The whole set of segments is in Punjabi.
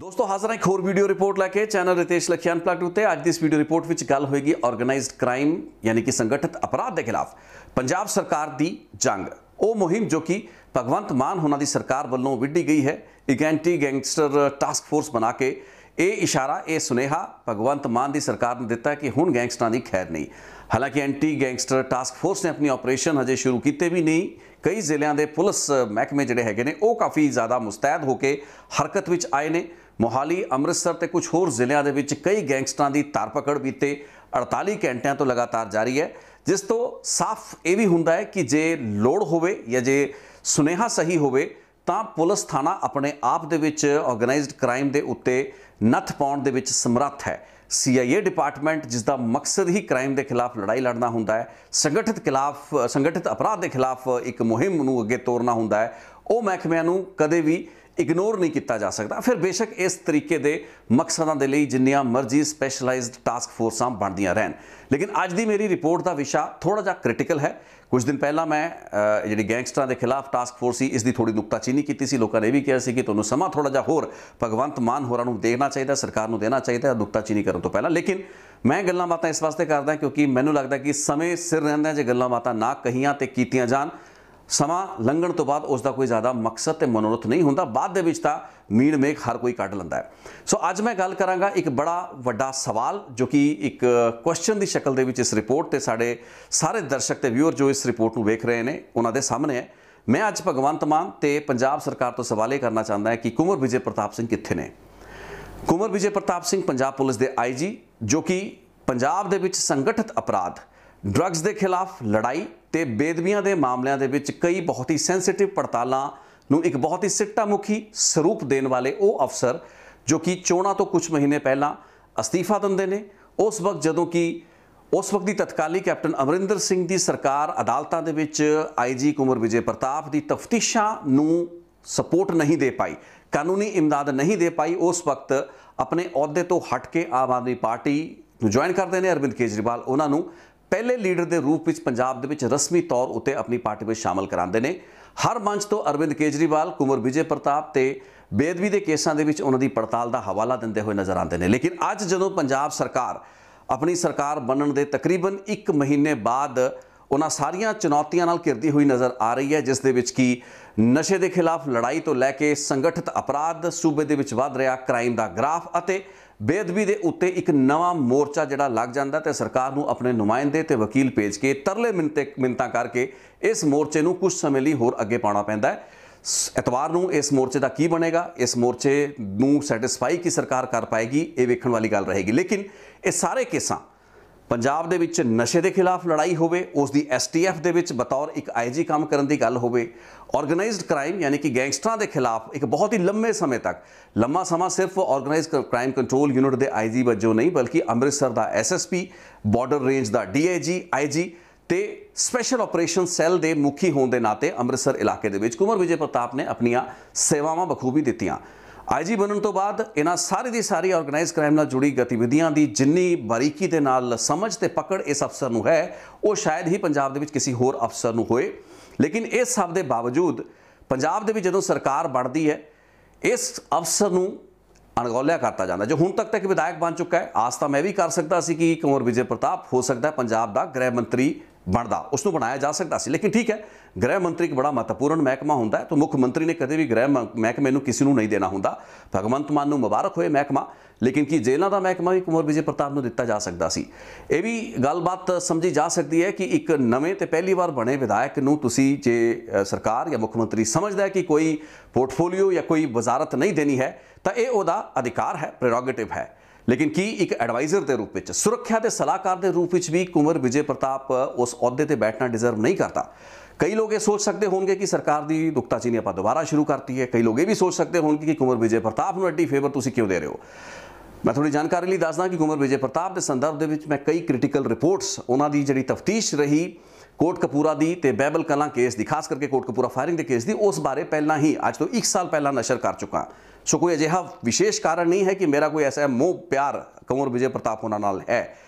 दोस्तों हाजिर एक होर वीडियो रिपोर्ट लैके चैनल रितेश लखिया अनप्लग्ड उत्ते अज की इस वीडियो रिपोर्ट विच गल होएगी ऑर्गेनाइज्ड क्राइम यानी कि संगठित अपराध के खिलाफ पंजाब सरकार की जंग। वो मुहिम जो कि भगवंत मान होना दी सरकार वालों विढ़ी गई है। एक एंटी गैंगस्टर टास्क फोर्स बना के ये इशारा ये सुनेहा भगवंत मान की सरकार ने दिता है कि हुण गैंगस्टरां की खैर नहीं। हालांकि एंटी गैंगस्टर टास्क फोर्स ने अपनी ऑपरेशन हजे शुरू किए भी नहीं। कई जिलों के पुलिस महकमे जिहड़े हैगे ने वो काफ़ी ज़्यादा मुस्तैद होकर हरकत विच आए ने। मोहाली अमृतसर ते कुछ होर जिलों के विच कई गैंगस्टरां की धरपकड़ बीते 48 घंटिया तो लगातार जारी है, जिस तो साफ ये भी हुंदा है कि जे लोड़ होवे या जे सुनेहा सही होवे तां पुलिस थाना अपने आप दे विच ऑर्गेनाइज्ड क्राइम के उत्ते नत्थ पाउण दे विच समर्थ है। CIA डिपार्टमेंट जिसका मकसद ही क्राइम के खिलाफ लड़ाई लड़ना होंदा है, संगठित अपराध के खिलाफ एक मुहिम नूं अगे तोरना होंदा है, वो महकमिਆਂ नूं कदे भी इग्नोर नहीं किया जा सकता। फिर बेशक इस तरीके के मकसदों के लिए जिन्नियां मर्जी स्पैशलाइज्ड टास्क फोर्सां बनदियां रहन, लेकिन अज की मेरी रिपोर्ट का विषय थोड़ा जा क्रिटिकल है। कुछ दिन पहला मैं जी गैंगस्टरां के खिलाफ टास्क फोर्स सी इसकी थोड़ी नुकताचीनी की सी। लोगों ने भी कहा कि तुहानूं समा थोड़ा जा होर भगवंत मान होरां नूं देखना चाहिए, सरकार नूं देना चाहिए नुकताचीनी करन तो पहला। लेकिन मैं गल्लां बातां इस वास्ते करदा क्योंकि मैनूं लगदा कि समय सिर रहिंदा जे गल्लां बातां ना कहियां ते कीतियां जान, समा लंघण तो बाद उसका कोई ज़्यादा मकसद तो मनोरथ नहीं होंदा, बाद दे विच तां मीण मेघ हर कोई कढ लैंदा है। सो अज मैं गल करांगा एक बड़ा वड्डा सवाल जो कि एक क्वेश्चन की शक्ल दे विच इस रिपोर्ट ते साडे सारे दर्शक ते व्यूअर जो इस रिपोर्ट नूं वेख रहे हैं उन्हां दे सामने है। मैं अज भगवंत मान ते पंजाब सरकार तो सवाल ये करना चाहता है कि कुंवर विजय प्रताप सिंह कित्थे ने। कुंवर विजय प्रताप सिंह पंजाब पुलिस के IG जो कि पंजाब दे विच संगठित अपराध ड्रग्स के खिलाफ लड़ाई ते बेदबियां के मामलों के विच कई बहुत ही सेंसिटिव पड़तालों नूं एक बहुत ही सिट्टा मुखी स्वरूप देने वाले वो अफसर जो कि चोणां तो कुछ महीने पहला अस्तीफा दिंदे ने। उस वक्त जदों कि उस वक्त की तत्काली कैप्टन अमरिंदर सिंह की सरकार अदालतां दे विच IG कुंवर विजय प्रताप की तफ्तीशां नूं सपोर्ट नहीं दे पाई, कानूनी इमदाद नहीं दे पाई। उस वक्त अपने अहुदे तो हट के आम आदमी पार्टी ज्वाइन करते हैं अरविंद केजरीवाल, उन्होंने पहले लीडर के रूप में पंजाब दे रस्मी तौर उत्ते अपनी पार्टी में शामिल कराते हैं। हर मंच तो अरविंद केजरीवाल कुंवर विजय प्रताप ते बेदबी के केसां दे विच उन्हां दी पड़ताल का हवाला देंदे हुए नज़र आते हैं। लेकिन अज जदों पंजाब सरकार अपनी सरकार बनने के तकरीबन 1 महीने बाद उन्हां सारियां चुनौतियां नाल घिरदी हुई नज़र आ रही है, जिस दे विच कि नशे के खिलाफ लड़ाई तो लैके संगठित अपराध सूबे दे विच वध रहा क्राइम का ग्राफ अते बेदबी के उत्ते एक नवा मोर्चा जिहड़ा लग जाता तो सरकार नूं अपने नुमाइंदे ते वकील भेज के तरले मिन्नतां करके इस मोर्चे नूं कुछ समय लिए होर अगे पाउणा पैंदा है। एतवार नूं इस मोर्चे का की बनेगा, इस मोर्चे नूं सैटिस्फाई की सरकार कर पाएगी, ये वेखण वाली गल रहेगी। लेकिन ये सारे केसां पंजाब दे विच नशे के खिलाफ लड़ाई होवे, उसकी STF दे विच बतौर एक IG काम करन दी गल होवे, ऑर्गेनाइज्ड क्राइम यानी कि गैंगस्टरां के खिलाफ एक बहुत ही लंबे समय तक लंबा समा सिर्फ ऑर्गेनाइज्ड क्राइम कंट्रोल यूनिट के IG वजों नहीं बल्कि अमृतसर का SSP, बॉर्डर रेंज का DIG IG ते स्पैशल ऑपरेशन सैल के मुखी होने के नाते अमृतसर इलाके के कुंवर विजय प्रताप ने अपनियां सेवावां बखूबी दित्तियां। IG बनने तो बाद इन्हां सारी की सारी ऑर्गेनाइज क्राइम नाल जुड़ी गतिविधियां की जिन्नी बारीकी के नाल समझ ते पकड़ इस अफसर नूं है वो शायद ही पंजाब दे विच किसी होर अफसर नूं होए। लेकिन इस सब के बावजूद पंजाब दे विच जदों सरकार बनती है इस अफसर नूं अणगौलिया करता जाता जो हुण तक विधायक बन चुका है। आस तो मैं भी कर सकता सी कि कुंवर विजय प्रताप हो सकता है पंजाब का गृह मंत्री बनता, उसनूं बनाया जा सकता सी। लेकिन ठीक है, गृह मंत्री एक बड़ा महत्वपूर्ण महकमा होंदा है तो मुख मंत्री ने कदे भी गृह महकमे नूं किसी नूं नहीं देना होंदा। भगवंत मान नूं मुबारक होए महकमा, लेकिन कि जेलों का महकमा भी कुंवर विजय प्रताप नूं दिता जा सकता सी। ये भी गलबात समझी जा सकती है कि एक नवे ते पहली बार बने विधायक नूं तुसीं जे सरकार या मुख मंत्री समझदा है कि कोई पोर्टफोलियो या कोई वजारत नहीं देनी है तो यह उहदा अधिकार है, प्रेरोगेटिव है। लेकिन की एक एडवाइजर के रूप में सुरक्षा के सलाहकार के रूप में भी कुंवर विजय प्रताप उस अहुदे ते बैठना डिजर्व नहीं करता। कई लोग ये सोच सकते होंगे कि सरकार की नुकताचीनी आप दोबारा शुरू करती है, कई लोग ये भी सोच सकते होंगे कि कुंवर विजय प्रताप नूं एड्डी फेवर तुसीं क्यों दे रहे हो। मैं थोड़ी जानकारी लिए दसदा कि कुंवर विजय प्रताप के संदर्भ दे विच मैं कई क्रिटिकल रिपोर्ट्स उन्हां दी जिहड़ी तफ्तीश रही कोटकपूरा की ते बैबल कलां केस की, खास करके कोटकपूरा फायरिंग के केस की, उस बारे पहला ही अज तो 1 साल पहला नशर कर चुका। सो कोई अजिहा विशेष कारण नहीं है कि मेरा कोई ऐसा मोह प्यार कुंवर विजय प्रताप होना नाल है।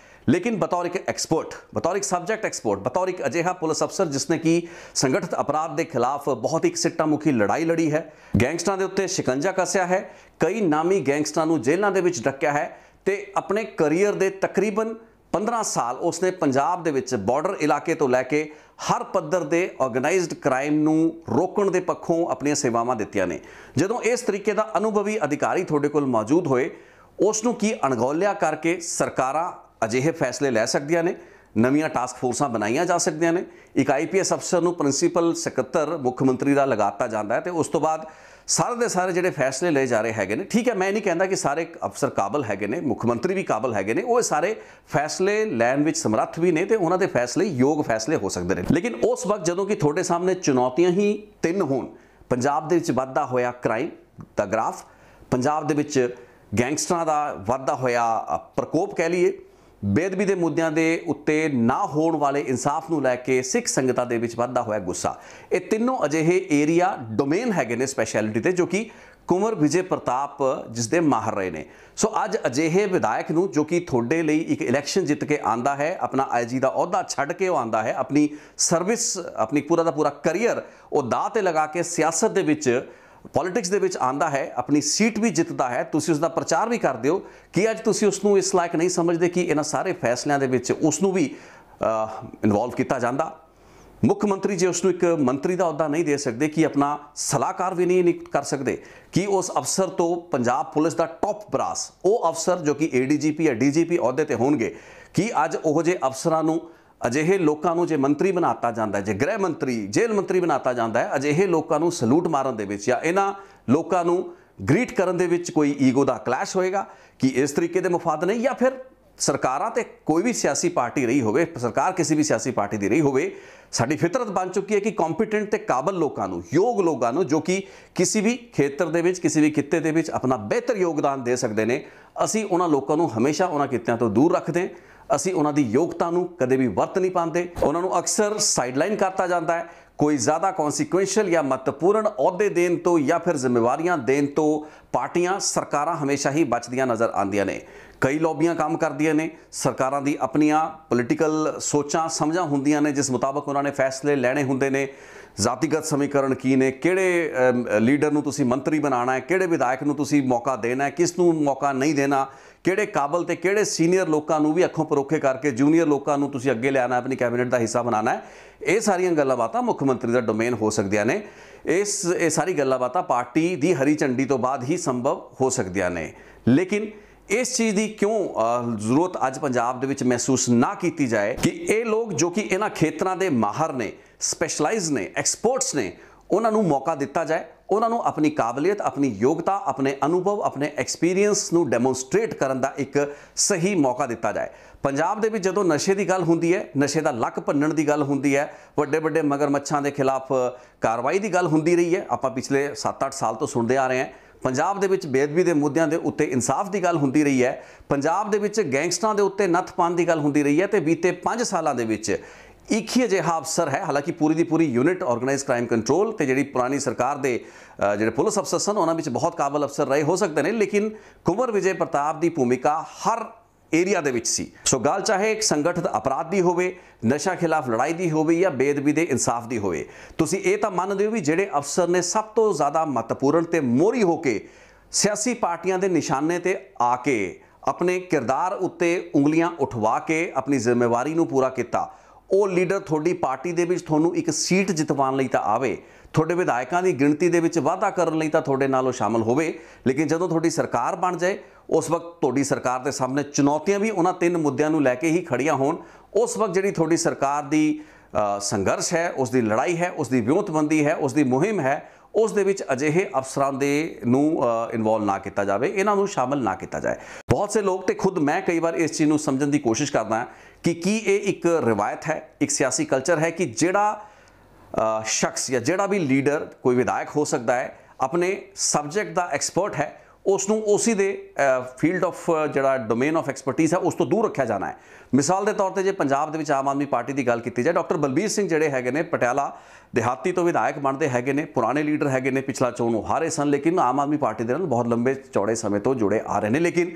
लेकिन बतौर एक एक्सपर्ट, बतौर एक सब्जेक्ट एक्सपर्ट, बतौर एक अजिहा पुलिस अफसर जिसने कि संगठित अपराध के खिलाफ बहुत ही सिट्टा मुखी लड़ाई लड़ी है, गैंगस्टਰਾਂ ਦੇ ਉੱਤੇ शिकंजा कसिया है, कई नामी गैंगस्टਰਾਂ ਨੂੰ जेलों ਦੇ ਵਿੱਚ ਡੱਕਿਆ है ਤੇ अपने करियर ਦੇ तकरीबन 15 साल उसने पंजाब ਦੇ ਵਿੱਚ ਬਾਰਡਰ ਇਲਾਕੇ ਤੋਂ ਲੈ ਕੇ हर पद्धर के ऑर्गेनाइज्ड क्राइम ਨੂੰ रोकण ਦੇ ਪੱਖੋਂ ਆਪਣੀਆਂ ਸੇਵਾਵਾਂ ਦਿੱਤੀਆਂ ਨੇ। ਜਦੋਂ ਇਸ ਤਰੀਕੇ ਦਾ ਅਨੁਭਵੀ ਅਧਿਕਾਰੀ ਤੁਹਾਡੇ ਕੋਲ ਮੌਜੂਦ ਹੋਏ, ਉਸ ਨੂੰ ਕੀ ਅਣਗੌਲਿਆ ਕਰਕੇ ਸਰਕਾਰਾਂ ਅਜਿਹੇ ਫੈਸਲੇ ਲੈ ਸਕਦੀਆਂ ਨੇ, ਨਵੀਆਂ ਟਾਸਕ ਫੋਰਸਾਂ ਬਣਾਈਆਂ ਜਾ ਸਕਦੀਆਂ ਨੇ। ਇੱਕ IPS ਅਫਸਰ ਨੂੰ ਪ੍ਰਿੰਸੀਪਲ ਸਕੱਤਰ ਮੁੱਖ ਮੰਤਰੀ ਦਾ ਲਗਾਤਾ ਜਾਂਦਾ ਹੈ ਤੇ ਉਸ ਤੋਂ ਬਾਅਦ ਸਾਰੇ ਦੇ ਸਾਰੇ ਜਿਹੜੇ ਫੈਸਲੇ ਲਏ ਜਾ ਰਹੇ ਹੈਗੇ ਨੇ। ਠੀਕ ਹੈ, ਮੈਂ ਨਹੀਂ ਕਹਿੰਦਾ ਕਿ ਸਾਰੇ ਅਫਸਰ ਕਾਬਲ ਹੈਗੇ ਨੇ, ਮੁੱਖ ਮੰਤਰੀ ਵੀ ਕਾਬਲ ਹੈਗੇ ਨੇ, ਉਹ ਸਾਰੇ ਫੈਸਲੇ ਲੈਣ ਵਿੱਚ ਸਮਰੱਥ ਵੀ ਨੇ ਤੇ ਉਹਨਾਂ ਦੇ ਫੈਸਲੇ ਯੋਗ ਫੈਸਲੇ ਹੋ ਸਕਦੇ ਨੇ। ਲੇਕਿਨ ਉਸ ਵਕਤ ਜਦੋਂ ਕਿ ਤੁਹਾਡੇ ਸਾਹਮਣੇ ਚੁਣੌਤੀਆਂ ਹੀ ਤਿੰਨ ਹੋਣ, ਪੰਜਾਬ ਦੇ ਵਿੱਚ ਵੱਧਦਾ ਹੋਇਆ ਕ੍ਰਾਈਮ ਦਾ ਗ੍ਰਾਫ, ਪੰਜਾਬ ਦੇ ਵਿੱਚ ਗੈਂਗਸਟਰਾਂ ਦਾ ਵੱਧਦਾ ਹੋਇਆ ਪ੍ਰਕੋਪ ਕਹਿ ਲਈਏ, ਬੇਅਦਬੀ ਦੇ ਮੁੱਦਿਆਂ ਦੇ ਉੱਤੇ ਨਾ ਹੋਣ ਵਾਲੇ ਇਨਸਾਫ ਨੂੰ ਲੈ ਕੇ ਸਿੱਖ ਸੰਗਤਾਂ ਦੇ ਵਿੱਚ ਵੱਧਦਾ ਹੋਇਆ ਗੁੱਸਾ, ਇਹ ਤਿੰਨੋਂ ਅਜਿਹੇ ਏਰੀਆ ਡੋਮੇਨ ਹੈਗੇ ਨੇ ਸਪੈਸ਼ਲਿਟੀ ਤੇ ਜੋ ਕਿ ਕੁੰਵਰ ਵਿਜੇ ਪ੍ਰਤਾਪ ਜਿਸ ਦੇ ਮਾਹਰ ਰਹੇ ਨੇ। ਸੋ ਅੱਜ ਅਜਿਹੇ ਵਿਧਾਇਕ ਨੂੰ ਜੋ ਕਿ ਤੁਹਾਡੇ ਲਈ ਇੱਕ ਇਲੈਕਸ਼ਨ ਜਿੱਤ ਕੇ ਆਂਦਾ ਹੈ, ਆਪਣਾ IG ਦਾ ਅਹੁਦਾ ਛੱਡ ਕੇ ਉਹ ਆਂਦਾ ਹੈ, ਆਪਣੀ ਸਰਵਿਸ, ਆਪਣੀ ਪੂਰਾ ਦਾ ਪੂਰਾ ਕਰੀਅਰ ਉਹ ਦਾਅ ਤੇ ਲਗਾ ਕੇ ਸਿਆਸਤ ਦੇ ਵਿੱਚ पॉलिटिक्स ਦੇ ਵਿੱਚ ਆਂਦਾ ਹੈ, ਆਪਣੀ ਸੀਟ ਵੀ ਜਿੱਤਦਾ ਹੈ, ਤੁਸੀਂ ਉਸ ਦਾ ਪ੍ਰਚਾਰ ਵੀ ਕਰਦੇ ਹੋ ਕਿ ਅੱਜ ਤੁਸੀਂ ਉਸ ਨੂੰ ਇਸ ਲਾਇਕ ਨਹੀਂ ਸਮਝਦੇ ਕਿ ਇਹਨਾਂ ਸਾਰੇ ਫੈਸਲਿਆਂ ਦੇ ਵਿੱਚ ਉਸ ਨੂੰ ਵੀ ਇਨਵੋਲਵ ਕੀਤਾ ਜਾਂਦਾ। ਮੁੱਖ ਮੰਤਰੀ ਜੇ ਉਸ ਨੂੰ ਇੱਕ ਮੰਤਰੀ ਦਾ ਅਹੁਦਾ ਨਹੀਂ ਦੇ ਸਕਦੇ, ਕਿ ਆਪਣਾ ਸਲਾਹਕਾਰ ਵੀ ਨਹੀਂ ਕਰ ਸਕਦੇ, ਕਿ ਉਸ ਅਫਸਰ ਤੋਂ ਪੰਜਾਬ ਪੁਲਿਸ ਦਾ ਟੌਪ ਬਰਾਸ, ਉਹ ਅਫਸਰ ਜੋ ਕਿ ADGP ਜਾਂ DGP ਅਹੁਦੇ ਤੇ ਹੋਣਗੇ, ਕਿ ਅੱਜ ਉਹ ਜਿਹੇ ਅਫਸਰਾਂ ਨੂੰ ਅਜਿਹੇ ਲੋਕਾਂ ਨੂੰ ਜੇ ਮੰਤਰੀ ਬਣਾਤਾ ਜਾਂਦਾ ਹੈ, ਜੇ ਗ੍ਰਹਿ ਮੰਤਰੀ, ਜੇਲ੍ਹ ਮੰਤਰੀ ਬਣਾਤਾ ਜਾਂਦਾ ਹੈ, ਅਜਿਹੇ ਲੋਕਾਂ ਨੂੰ ਸਲੂਟ ਮਾਰਨ ਦੇ ਵਿੱਚ ਜਾਂ ਇਹਨਾਂ ਲੋਕਾਂ ਨੂੰ ਗ੍ਰੀਟ ਕਰਨ ਦੇ ਵਿੱਚ ਕੋਈ ਈਗੋ ਦਾ ਕਲੈਸ਼ ਹੋਏਗਾ ਕਿ ਇਸ ਤਰੀਕੇ ਦੇ ਮਫਾਦ ਨਹੀਂ, ਜਾਂ ਫਿਰ ਸਰਕਾਰਾਂ ਤੇ ਕੋਈ ਵੀ ਸਿਆਸੀ ਪਾਰਟੀ ਰਹੀ ਹੋਵੇ, ਸਰਕਾਰ ਕਿਸੇ ਵੀ ਸਿਆਸੀ ਪਾਰਟੀ ਦੀ ਰਹੀ ਹੋਵੇ, ਸਾਡੀ ਫਿਤਰਤ ਬਣ ਚੁੱਕੀ ਹੈ ਕਿ ਕੰਪੀਟੈਂਟ ਤੇ ਕਾਬਲ ਲੋਕਾਂ ਨੂੰ, ਯੋਗ ਲੋਕਾਂ ਨੂੰ ਜੋ ਕਿ ਕਿਸੇ ਵੀ ਖੇਤਰ ਦੇ ਵਿੱਚ, ਕਿਸੇ ਵੀ ਕਿੱਤੇ ਦੇ ਵਿੱਚ ਆਪਣਾ ਬਿਹਤਰ ਯੋਗਦਾਨ ਦੇ ਸਕਦੇ ਨੇ, ਅਸੀਂ ਉਹਨਾਂ ਲੋਕਾਂ ਨੂੰ ਹਮੇਸ਼ਾ ਉਹਨਾਂ ਕਿੱਤਿਆਂ ਤੋਂ ਦੂਰ ਰੱਖਦੇ, ਅਸੀਂ ਉਹਨਾਂ ਦੀ ਯੋਗਤਾ ਨੂੰ ਕਦੇ ਵੀ ਵਰਤ ਨਹੀਂ ਪਾਉਂਦੇ, ਉਹਨਾਂ ਨੂੰ ਅਕਸਰ ਸਾਈਡਲਾਈਨ ਕਰਤਾ ਜਾਂਦਾ ਹੈ। ਕੋਈ ज़्यादा कॉन्सिक्वेंशियल या महत्वपूर्ण अहुदे देन तो या फिर जिम्मेवारियां देन तो पार्टियां सरकारां हमेशा ही बचदियां नज़र आंदियां ने। कई लॉबियां काम करदियां ने, सरकारां दी अपनियां पोलिटिकल सोचां समझां हुंदियां ने जिस मुताबक उन्होंने फैसले लैणे हुंदे ने। जातिगत समीकरण की ने, किहड़े लीडर नूं तुसीं मंत्री बनाना है, किहड़े विधायक नूं तुसीं मौका देना है, किस नूं मौका नहीं देना, किहड़े काबल ते किहड़े सीनियर लोकां नूं भी अखों परोखे करके जूनीयर लोकां नूं तुसीं अगे लियाना, अपनी कैबिनेट का हिस्सा बनाना है। ये सारियां गल्लां बातां मुख मंत्री दा डोमेन हो सकदियां ने। ये सारी गल्लां बातां पार्टी दी हरी झंडी तो बाद ही संभव हो सकदियां ने। लेकिन इस चीज़ की क्यों जरूरत अज पंजाब दे विच महसूस ना की जाए कि ये लोग जो कि इन्हां खेतरां दे माहर ने, स्पैशलाइज ने, एक्सपर्ट्स ने, उन्होंने मौका दिता जाए, उन्होंने अपनी काबलियत, अपनी योग्यता, अपने अनुभव, अपने एक्सपीरियंस नूं डेमोनस्ट्रेट करन दा एक सही मौका दिता जाए। पंजाब दे विच जदों नशे की गल हुंदी है, नशे का लक भन्नण की गल हुंदी है, वड्डे वड्डे मगरमच्छां दे खिलाफ कार्रवाई की गल हुंदी रही है, आपां पिछले 7-8 साल तो सुनते आ रहे हैं। पंजाब दे विच बेअदबी दे मुद्दਿਆਂ ਦੇ ਉੱਤੇ इंसाफ की गल हुंदी रही है, पंजाब दे विच गैंगस्टਰਾਂ ਦੇ ਉੱਤੇ नत्थ पाउण की गल हुंदी रही है। तो बीते 5 सालों ਦੇ ਵਿੱਚ एक ही अजिहा अफसर है, हालांकि पूरी की पूरी यूनिट ऑर्गेनाइज क्राइम कंट्रोल तो जी पुरानी सरकार के जोड़े पुलिस अफसर सन उन्होंने बहुत काबल अफसर रहे हो सकते हैं, लेकिन कुंवर विजय प्रताप की भूमिका हर एरिया दे विच सी। सो गल चाहे एक संगठित अपराध की होवे, नशा खिलाफ लड़ाई की होवे या बेअदबी के इंसाफ की होवे, तुसीं ये तां मनदे हो भी जिहड़े अफसर ने सब तो ज़्यादा महत्वपूर्ण ते मोहरी होके सियासी पार्टियां दे निशाने ते आके अपने किरदार उत्ते उंगलियां उठवा के अपनी जिम्मेवारी नूं पूरा किया, ਉਹ ਲੀਡਰ ਤੁਹਾਡੀ ਪਾਰਟੀ ਦੇ ਵਿੱਚ ਤੁਹਾਨੂੰ ਇੱਕ ਸੀਟ ਜਿਤਵਾਉਣ ਲਈ ਤਾਂ ਆਵੇ, ਤੁਹਾਡੇ ਵਿਧਾਇਕਾਂ ਦੀ ਗਿਣਤੀ ਦੇ ਵਿੱਚ ਵਾਧਾ ਕਰਨ ਲਈ ਤਾਂ ਤੁਹਾਡੇ ਨਾਲ ਉਹ ਸ਼ਾਮਲ ਹੋਵੇ, ਲੇਕਿਨ ਜਦੋਂ ਤੁਹਾਡੀ ਸਰਕਾਰ ਬਣ ਜਾਏ ਉਸ ਵਕਤ ਤੁਹਾਡੀ ਸਰਕਾਰ ਦੇ ਸਾਹਮਣੇ ਚੁਣੌਤੀਆਂ ਵੀ ਉਹਨਾਂ ਤਿੰਨ ਮੁੱਦਿਆਂ ਨੂੰ ਲੈ ਕੇ ਹੀ ਖੜੀਆਂ ਹੋਣ, ਉਸ ਵਕਤ ਜਿਹੜੀ ਤੁਹਾਡੀ ਸਰਕਾਰ ਦੀ ਸੰਘਰਸ਼ ਹੈ, ਉਸ ਦੀ ਲੜਾਈ ਹੈ, ਉਸ ਦੀ ਵਿਉਂਤਬੰਦੀ ਹੈ, ਉਸ ਦੀ ਮੁਹਿੰਮ ਹੈ, ਉਸ ਦੇ ਵਿੱਚ ਅਜਿਹੇ ਅਫਸਰਾਂ ਦੇ ਨੂੰ ਇਨਵੋਲਵ ਨਾ ਕੀਤਾ ਜਾਵੇ, ਇਹਨਾਂ ਨੂੰ ਸ਼ਾਮਲ ਨਾ ਕੀਤਾ ਜਾਏ। ਬਹੁਤ ਸੇ ਲੋਕ ਤੇ ਖੁਦ ਮੈਂ ਕਈ ਵਾਰ ਇਸ ਚੀਜ਼ ਨੂੰ ਸਮਝਣ ਦੀ ਕੋਸ਼ਿਸ਼ ਕਰਦਾ ਹਾਂ कि ये एक रिवायत है, एक सियासी कल्चर है कि जिहड़ा शख्स या जिहड़ा भी लीडर कोई विधायक हो सकता है अपने सबजैक्ट का एक्सपर्ट है उसनों उसी दे फील्ड ऑफ जिहड़ा डोमेन ऑफ एक्सपर्टीज़ है उस तो दूर रखा जाना है। मिसाल के तौर पर जो पंजाब दे विच आम आदमी पार्टी की गल की जाए, डॉक्टर बलबीर सिंह जिहड़े हैगे ने पटियाला देहाती तो विधायक बनते हैगे ने, पुराने लीडर हैगे ने, पिछला चोण हारे सन, लेकिन आम आदमी पार्टी दे नाल बहुत लंबे चौड़े समय तो जुड़े आ रहे हैं। लेकिन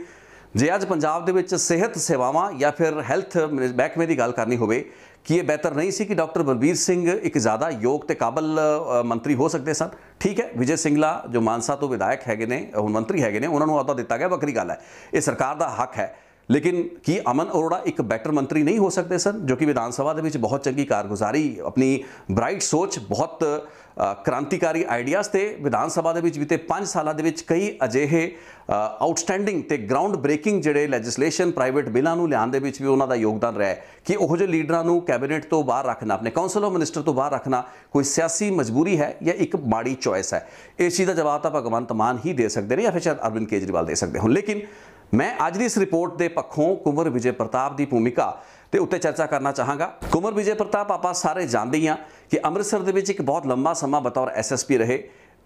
ਜੇ ਅੱਜ ਪੰਜਾਬ ਦੇ ਵਿੱਚ ਸਿਹਤ ਸੇਵਾਵਾਂ ਜਾਂ ਫਿਰ ਹੈਲਥ ਮਹਿਕਮੇ ਦੀ ਗੱਲ ਕਰਨੀ ਹੋਵੇ ਕਿ ਇਹ ਬਿਹਤਰ ਨਹੀਂ ਸੀ ਕਿ ਡਾਕਟਰ ਬਲਬੀਰ ਸਿੰਘ ਇੱਕ ਜ਼ਿਆਦਾ ਯੋਗ ਤੇ ਕਾਬਲ ਮੰਤਰੀ ਹੋ ਸਕਦੇ ਸਨ। ਠੀਕ ਹੈ, ਵਿਜੇ ਸਿੰਗਲਾ ਜੋ ਮਾਨਸਾ ਤੋਂ ਵਿਧਾਇਕ ਹੈਗੇ ਨੇ, ਹੁਣ ਮੰਤਰੀ ਹੈਗੇ ਨੇ, ਉਹਨਾਂ ਨੂੰ ਅਹੁਦਾ ਦਿੱਤਾ ਗਿਆ, ਵੱਖਰੀ ਗੱਲ ਹੈ, ਇਹ ਸਰਕਾਰ ਦਾ ਹੱਕ ਹੈ। लेकिन की अमन अरोड़ा एक बैटर मंत्री नहीं हो सकते सन, जो कि विधान सभा ਦੇ ਵਿੱਚ बहुत चंगी कारगुजारी, अपनी ब्राइट सोच, बहुत क्रांतिकारी आइडियाज़ ਤੇ विधान सभा ਦੇ ਵਿੱਚ बीते 5 ਸਾਲਾਂ ਦੇ ਵਿੱਚ कई ਅਜਿਹੇ ਆਊਟਸਟੈਂਡਿੰਗ ਤੇ ਗਰਾਊਂਡ ਬ੍ਰੇਕਿੰਗ ਜਿਹੜੇ ਲੈਜਿਸਲੇਸ਼ਨ ਪ੍ਰਾਈਵੇਟ ਬਿੱਲਾਂ ਨੂੰ ਲਿਆਉਣ ਦੇ ਵਿੱਚ ਵੀ ਉਹਨਾਂ ਦਾ ਯੋਗਦਾਨ ਰਿਹਾ ਕਿ ਉਹ ਜਿਹੇ ਲੀਡਰਾਂ ਨੂੰ ਕੈਬਨਿਟ ਤੋਂ ਬਾਹਰ ਰੱਖਣਾ, ਆਪਣੇ ਕਾਉਂਸਲ ਆਫ ਮਿਨਿਸਟਰ ਤੋਂ ਬਾਹਰ ਰੱਖਣਾ ਕੋਈ ਸਿਆਸੀ ਮਜਬੂਰੀ ਹੈ ਜਾਂ ਇੱਕ ਮਾੜੀ ਚੋਇਸ ਹੈ। ਇਸ ਚੀਜ਼ ਦਾ ਜਵਾਬ ਤਾਂ ਭਗਵੰਤ ਮਾਨ ਹੀ ਦੇ ਸਕਦੇ ਨੇ ਜਾਂ ਫਿਰ ਸ਼ਾਇਦ ਅਰਵਿੰਦ ਕੇਜਰੀਵਾਲ ਦੇ ਸਕਦੇ ਹੋਣ। ਲੇਕਿਨ मैं ਅੱਜ ਦੀ ਇਸ ਰਿਪੋਰਟ ਦੇ ਪੱਖੋਂ ਕੁੰਵਰ ਵਿਜੇ ਪ੍ਰਤਾਪ ਦੀ ਭੂਮਿਕਾ ਤੇ ਉੱਤੇ ਚਰਚਾ ਕਰਨਾ ਚਾਹਾਂਗਾ। ਕੁੰਵਰ ਵਿਜੇ ਪ੍ਰਤਾਪ ਆਪਾਂ ਸਾਰੇ ਜਾਣਦੇ ਹਾਂ ਕਿ ਅੰਮ੍ਰਿਤਸਰ ਦੇ ਵਿੱਚ ਇੱਕ ਬਹੁਤ ਲੰਬਾ ਸਮਾਂ ਬਤੌਰ ਐਸਐਸਪੀ ਰਹੇ।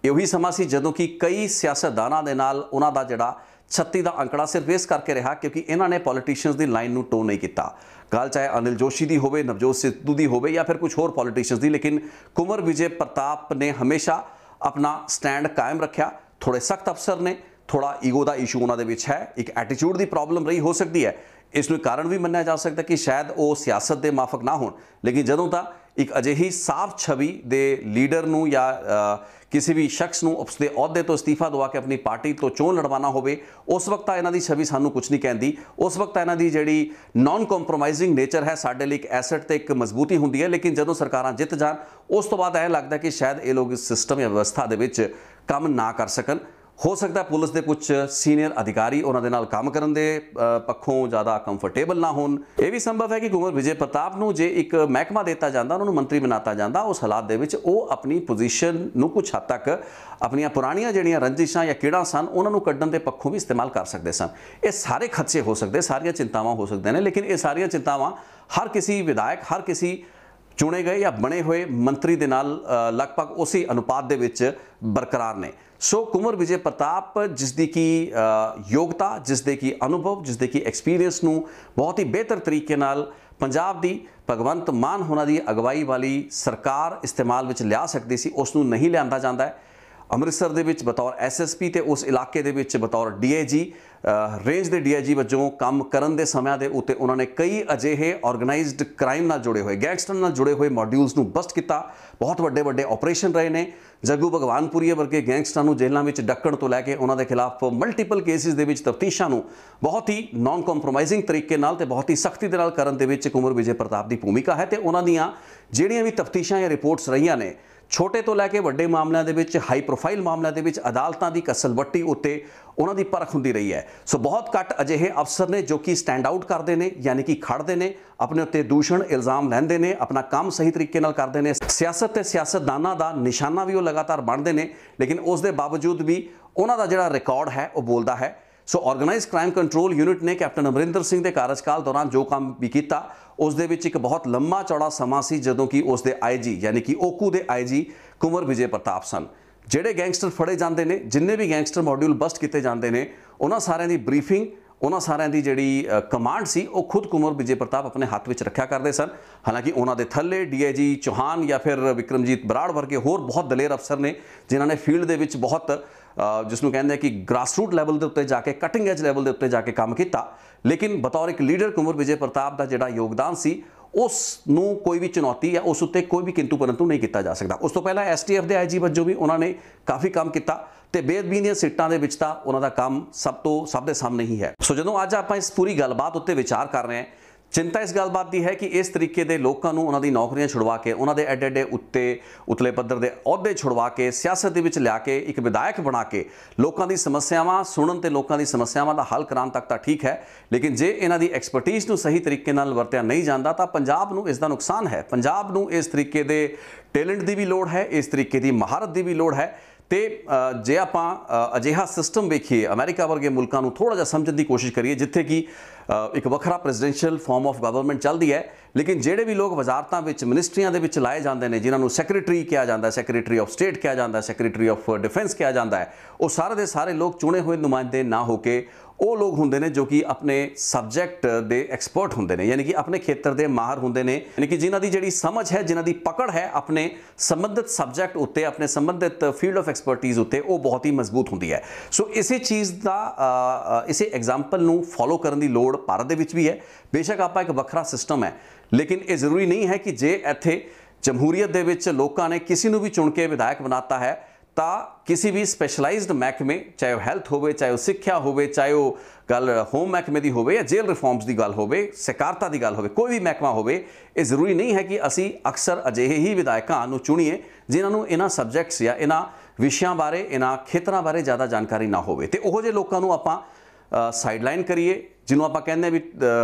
ਇਹੀ ਸਮਾਂ ਸੀ ਜਦੋਂ ਕਿ ਕਈ ਸਿਆਸਤਦਾਨਾਂ ਦੇ ਨਾਲ ਉਹਨਾਂ ਦਾ ਜਿਹੜਾ 36 ਦਾ ਅੰਕੜਾ ਸਿਰਫ ਇਸ ਕਰਕੇ ਰਿਹਾ ਕਿਉਂਕਿ ਇਹਨਾਂ ਨੇ ਪੋਲੀਟੀਸ਼ੀਅਨਸ ਦੀ ਲਾਈਨ ਨੂੰ ਟੋ ਨਹੀਂ ਕੀਤਾ। ਗੱਲ ਚਾਹੇ ਅਨਿਲ ਜੋਸ਼ੀ ਦੀ ਹੋਵੇ, ਨਵਜੋਤ ਸਿੱਧੂ ਦੀ ਹੋਵੇ ਜਾਂ ਫਿਰ ਕੁਝ ਹੋਰ ਪੋਲੀਟੀਸ਼ੀਅਨਸ ਦੀ, ਲੇਕਿਨ ਕੁੰਵਰ ਵਿਜੇ ਪ੍ਰਤਾਪ ਨੇ ਹਮੇਸ਼ਾ ਆਪਣਾ ਸਟੈਂਡ ਕਾਇਮ ਰੱਖਿਆ। ਥੋੜੇ ਸਖਤ ਅਫਸਰ ਨੇ, थोड़ा ईगो का इशू उन्होंने विच है, एक एटीट्यूड की प्रॉब्लम रही हो सकती है। इसनूं कारण भी मन्निया जा सकता कि शायद वो सियासत के माफक ना होण, लेकिन जदों तक एक अजिही साफ छवि दे लीडर नूं या किसी भी शख्स नूं उसके अहुदे तो इस्तीफा दवा के अपनी पार्टी तो चोण लड़वाना होवे, उस वक्त इन्हां दी छवि सानूं कुछ नहीं कहती। उस वक्त इन्हां दी जिहड़ी नॉन कंप्रोमाइजिंग नेचर है साडे लई एक एसेट ते एक मजबूती हुंदी है। लेकिन जदों सरकारां जित जाण उस तो बाद ऐ लगदा कि शायद ये लोग इस सिस्टम या व्यवस्था दे विच काम ना कर सकन। हो सकता है पुलिस के कुछ सीनियर अधिकारी उन्होंने नाल काम करन दे पक्षों ज़्यादा कंफर्टेबल ना होन। यह भी संभव है कि कुंवर विजय प्रताप नूं जे एक महकमा दिता जाता, उन्होंने मंत्री बनाता जाता, उस हालात दे विच वो अपनी पोजीशन नूं कुछ हद तक अपनियां पुरानियां जिहड़ियां रंजिशां या किड़ा सन उन्हां नूं कड्ढण दे पक्षों भी इस्तेमाल कर सकते सन। ये सारे खदशे हो सकते, सारियां चिंतावां हो सकते हैं, लेकिन ये सारियां चिंतावां हर किसी विधायक, हर किसी चुने गए या बने हुए मंत्री दे नाल लगभग उसी अनुपात दे विच बरकरार ने। सो कुंवर विजय प्रताप जिसदी की योग्यता, जिसदे की अनुभव, जिसदे की एक्सपीरियंस नूं बहुत ही बेहतर तरीके नाल पंजाब दी भगवंत मान होना दी अगवाई वाली सरकार इस्तेमाल विच लिया सकती सी, उस नूं नहीं लिआंदा जांदा है। अमृतसर दे विच बतौर एसएसपी ते उस इलाके दे विच बतौर डीआईजी, रेंज के डीआईजी वजों काम करन दे समय दे उत्ते उन्होंने कई अजिहे ऑर्गेनाइज्ड क्राइम नाल जुड़े हुए, गैंगस्टर नाल जुड़े हुए मॉड्यूल्स नूं बस्ट किया। बहुत वड्डे वड्डे ऑपरेशन रहे ने। जग्गू भगवानपुरीए वर्गे गैंगस्टरां नूं जेलां विच डक्कण तो लैके उन्हां दे खिलाफ मल्टीपल केसिस दे विच तफ्तीशां नूं बहुत ही नॉन कंप्रोमाइजिंग तरीके नाल ते बहुत ही सख्ती दे नाल करन दे विच कुंवर विजय प्रताप दी भूमिका है। ते उन्हां दीयां जिहड़ियां भी तफ्तीशां या रिपोर्ट्स रहीआं ने, छोटे तो लैके वड्डे मामलों के हाई प्रोफाइल मामलों के अदालतों की कसलवट्टी उत्ते उन्हों की परख होंदी रही है। सो बहुत घट अजिहे अफसर ने जो कि स्टैंड आउट करते हैं, यानी कि खड़ते हैं, अपने उत्ते दूषण इल्जाम लैंदे ने, अपना काम सही तरीके नाल करते हैं। सियासत ते सियासतदानां दा निशाना भी वो लगातार बनते हैं, लेकिन उस दे बावजूद भी उन्हों का जिहड़ा रिकॉर्ड है वो बोलता है। So organise crime control unit ने कैप्टन अमरिंदर सिंह के कार्यकाल दौरान जो काम भी किया उस दे विच एक बहुत लंबा चौड़ा समा सी जदों कि उस दे आईजी यानी कि ओकू दे आईजी कुंवर विजय प्रताप सन। ਜਿਹੜੇ ਗੈਂਗਸਟਰ ਫੜੇ ਜਾਂਦੇ ਨੇ, ਜਿੰਨੇ ਵੀ ਗੈਂਗਸਟਰ ਮੋਡਿਊਲ ਬਸਟ ਕੀਤੇ ਜਾਂਦੇ ਨੇ, ਉਹਨਾਂ ਸਾਰਿਆਂ ਦੀ ਬਰੀਫਿੰਗ, ਉਹਨਾਂ ਸਾਰਿਆਂ ਦੀ ਜਿਹੜੀ ਕਮਾਂਡ ਸੀ ਉਹ ਖੁਦ ਕੁੰਵਰ ਵਿਜੇ ਪ੍ਰਤਾਪ ਆਪਣੇ ਹੱਥ ਵਿੱਚ ਰੱਖਿਆ ਕਰਦੇ ਸਨ। ਹਾਲਾਂਕਿ ਉਹਨਾਂ ਦੇ ਥੱਲੇ ਡੀਆਈਜੀ ਚੌਹਾਨ ਜਾਂ ਫਿਰ ਵਿਕਰਮਜੀਤ ਬਰਾੜ ਵਰਗੇ ਹੋਰ ਬਹੁਤ ਦਲੇਰ ਅਫਸਰ ਨੇ ਜਿਨ੍ਹਾਂ ਨੇ ਫੀਲਡ ਦੇ ਵਿੱਚ ਬਹੁਤ जिसनों कहते हैं कि ग्रासरूट लैवल के उत्ते जाके, कटिंग एज लैवल के उत्ते जाके काम किया। लेकिन बतौर एक लीडर कुंवर विजय प्रताप का जिहड़ा योगदान सी उस नूं कोई भी चुनौती या उस उत्ते कोई भी किंतु परंतु नहीं किया जा सकता। उस तो पहला STF के आईजी वजों भी उन्होंने काफ़ी काम किया तो बेदबी दी सीटां दे विच तां उन्हां दा काम सब दे सामने ही है। सो जदों अज आपां इस पूरी गलबात उत्ते विचार कर रहे हैं, चिंता इस गलबात की है कि इस तरीके के लोगों को उन्होंने नौकरियां छुड़वा के, उन्होंने एडे एडे उतले पद्धर के अहुदे छुड़वा के, सियासत के लिया के एक विधायक बना के लोगों की समस्यावां सुनन ते लोगों की समस्यावां का हल कराने तक तो ठीक है, लेकिन जे इन्हां दी एक्सपर्टीज नूं सही तरीके नाल वरतिया नहीं जाता तो पंजाब नूं इसका नुकसान है। पंजाब नूं इस तरीके के टैलेंट की भी लोड़ है, इस तरीके की महारत की भी लोड़ है। तो जे आपां अजिहा सिस्टम वेखीए, अमेरिका वर्गे मुल्कां नूं थोड़ा जिहा समझण की कोशिश करिए जिथे कि एक वखरा प्रेजिडेंशियल फॉर्म ऑफ गवर्नमेंट चलती है, लेकिन जेडे भी लोग वजारतां विच मिनिस्ट्रियां दे विच लाए जाते हैं, जिन्होंने सैक्रटरी कहा जाता है, सैक्रटरी ऑफ स्टेट कहा जाता है, सैक्रटरी ऑफ डिफेंस कहा जाता है, वो सारे दे सारे लोग चुने हुए नुमाइंदे ना होके ਉਹ ਲੋਕ ਹੁੰਦੇ ਨੇ ਜੋ ਕਿ ਆਪਣੇ ਸਬਜੈਕਟ ਦੇ ਐਕਸਪਰਟ ਹੁੰਦੇ ਨੇ, ਯਾਨੀ ਕਿ ਆਪਣੇ ਖੇਤਰ ਦੇ ਮਾਹਰ ਹੁੰਦੇ ਨੇ, ਯਾਨੀ ਕਿ ਜਿਨ੍ਹਾਂ ਦੀ ਜਿਹੜੀ ਸਮਝ ਹੈ, ਜਿਨ੍ਹਾਂ ਦੀ ਪਕੜ ਹੈ ਆਪਣੇ ਸੰਬੰਧਿਤ ਸਬਜੈਕਟ ਉੱਤੇ, ਆਪਣੇ ਸੰਬੰਧਿਤ ਫੀਲਡ ਆਫ ਐਕਸਪਰਟੀਜ਼ ਉੱਤੇ, ਉਹ ਬਹੁਤ ਹੀ ਮਜ਼ਬੂਤ ਹੁੰਦੀ ਹੈ। ਸੋ ਇਸੇ ਚੀਜ਼ ਦਾ ਇਸੇ ਐਗਜ਼ਾਮਪਲ ਨੂੰ ਫੋਲੋ ਕਰਨ ਦੀ ਲੋੜ ਭਾਰਤ ਦੇ ਵਿੱਚ ਵੀ ਹੈ। ਬੇਸ਼ੱਕ ਆਪਾਂ ਇੱਕ ਵੱਖਰਾ ਸਿਸਟਮ ਹੈ, ਲੇਕਿਨ ਇਹ ਜ਼ਰੂਰੀ ਨਹੀਂ ਹੈ ਕਿ ਜੇ ਇੱਥੇ ਜਮਹੂਰੀਅਤ ਦੇ ਵਿੱਚ ਲੋਕਾਂ ਨੇ ਕਿਸੇ ਨੂੰ ਵੀ ਚੁਣ ਕੇ ਵਿਧਾਇਕ ਬਣਾਤਾ ਹੈ ਤਾਂ ਕਿਸੇ ਵੀ ਸਪੈਸ਼ਲਾਈਜ਼ਡ ਮਹਿਕਮੇ, ਚਾਹੇ ਉਹ ਹੈਲਥ ਹੋਵੇ, ਚਾਹੇ ਉਹ ਸਿੱਖਿਆ ਹੋਵੇ, ਚਾਹੇ ਉਹ ਗੱਲ ਹੋਮ ਮਹਿਕਮੇ ਦੀ ਹੋਵੇ ਜਾਂ ਜੇਲ੍ਹ ਰਿਫਾਰਮਸ ਦੀ ਗੱਲ ਹੋਵੇ, ਸਹਿਕਾਰਤਾ ਦੀ ਗੱਲ ਹੋਵੇ, ਕੋਈ ਵੀ ਮਹਿਕਮਾ ਹੋਵੇ, ਇਹ ਜ਼ਰੂਰੀ ਨਹੀਂ ਹੈ ਕਿ ਅਸੀਂ ਅਕਸਰ ਅਜਿਹੇ ਹੀ ਵਿਧਾਇਕਾਂ ਨੂੰ ਚੁਣੀਏ ਜਿਨ੍ਹਾਂ ਨੂੰ ਇਹਨਾਂ ਸਬਜੈਕਟਸ ਜਾਂ ਇਹਨਾਂ ਵਿਸ਼ਿਆਂ ਬਾਰੇ, ਇਹਨਾਂ ਖੇਤਰਾਂ ਬਾਰੇ ਜ਼ਿਆਦਾ ਜਾਣਕਾਰੀ ਨਾ ਹੋਵੇ, ਤੇ ਉਹੋ ਜਿਹੇ ਲੋਕਾਂ ਨੂੰ ਆਪਾਂ ਸਾਈਡਲਾਈਨ ਕਰੀਏ, ਜਿਹਨੂੰ ਆਪਾਂ ਕਹਿੰਦੇ ਵੀ